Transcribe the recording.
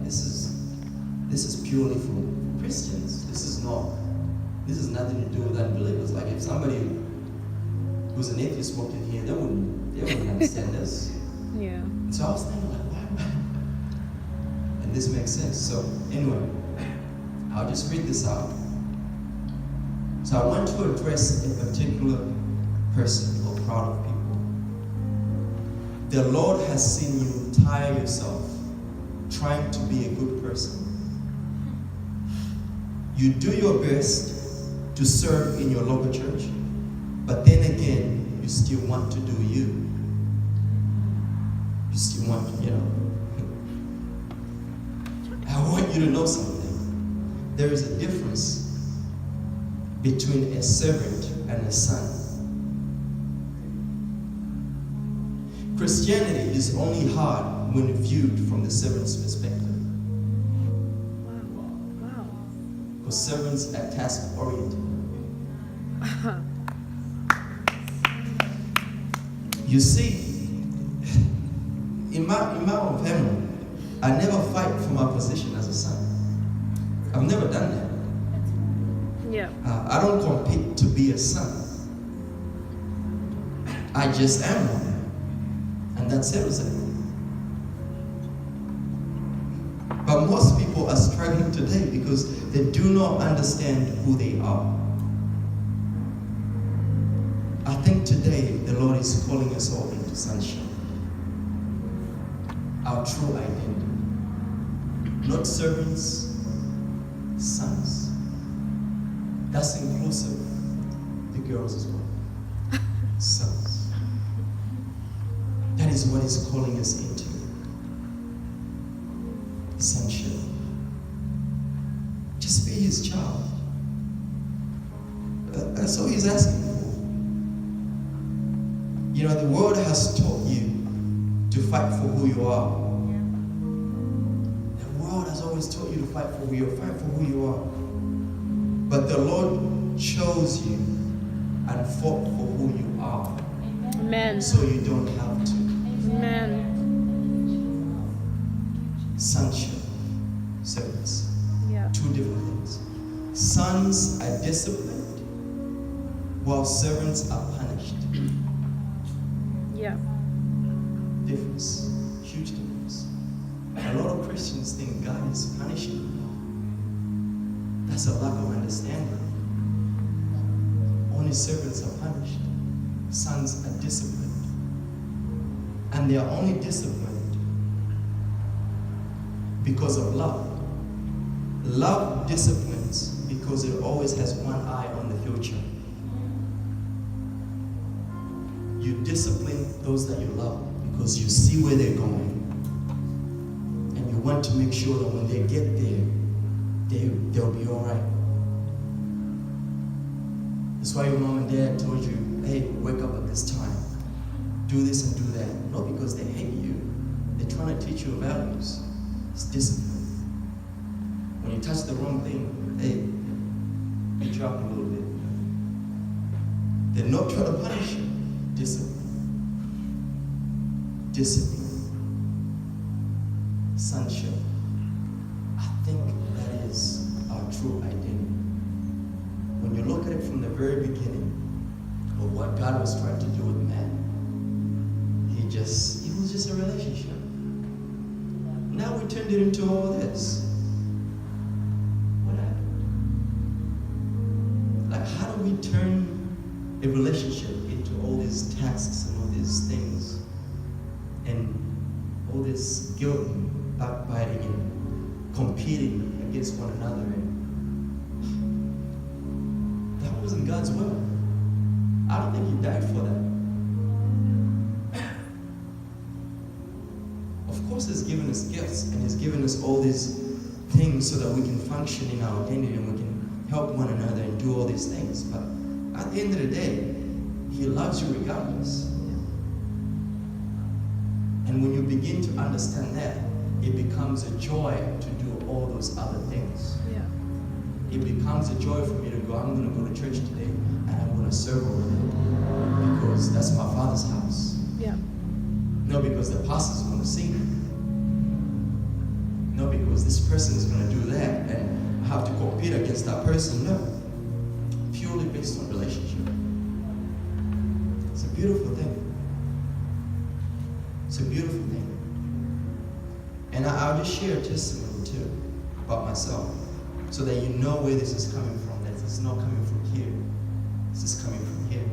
This is purely for Christians. This is nothing to do with unbelievers. Like if somebody who's an atheist walked in here, they wouldn't understand this. Yeah. So I was thinking like, why? And this makes sense. So anyway, I'll just read this out. So I want to address a particular person or crowd of people. The Lord has seen you tire yourself trying to be a good person. You do your best to serve in your local church, but then again, you still want to do you. You still want, I want you to know something. There is a difference between a servant and a son. Christianity is only hard when viewed from the servant's perspective. Wow. Because servants are task-oriented. You see, in my own family, I never fight for my position as a son. I've never done that. Yeah. I don't compete to be a son. I just am one. And that settles it. But most people are struggling today because they do not understand who they are. I think today the Lord is calling us all into sonship. Our true identity. Not servants, sons. That's inclusive. The girls as well. Sons. That is what He's calling us into. Sonship. Just be His child. That's all He's asking for. The world has taught you to fight for who you are. The world has always taught you to fight for who you are. Fight for who you are. But the Lord chose you and fought for who you are. Amen. So you don't have to. Amen. Sonship, servants. Yeah. Two different things. Sons are disciplined, while servants are punished. Yeah. Difference. Huge difference. A lot of Christians think God is punishing them. That's a lack of understanding. Only servants are punished. Sons are disciplined. And they are only disciplined because of love. Love disciplines because it always has one eye on the future. You discipline those that you love because you see where they're going. And you want to make sure that when they get there, they'll be all right. That's why your mom and dad told you, hey, wake up at this time. Do this and do that. Not because they hate you. They're trying to teach you values. It's discipline. When you touch the wrong thing, hey, you drop a little bit. They're not trying to punish you. Discipline. Discipline. Sonship. I think that is our true identity. When you look at it from the very beginning of what God was trying to do with man, it was just a relationship. Now we turned it into all this. What happened? Like, how do we turn a relationship into all these tasks and all these things and all this guilt, backbiting, and competing against one another? And that wasn't God's will. I don't think He died for that. Of course, He's given us gifts and He's given us all these things so that we can function in our identity and we can help one another and do all these things. But at the end of the day, He loves you regardless. And when you begin to understand that, it becomes a joy to do all those other things. Yeah. It becomes a joy for me to go, I'm going to go to church today and I'm going to serve over there because that's my Father's house. Yeah. No, because the pastor's going to sing. Not because this person is going to do that and I have to compete against that person. No. Purely based on relationship. It's a beautiful thing. It's a beautiful thing. And I'll just share a testimony too about myself so that you know where this is coming from. That it's not coming from here. This is coming from here.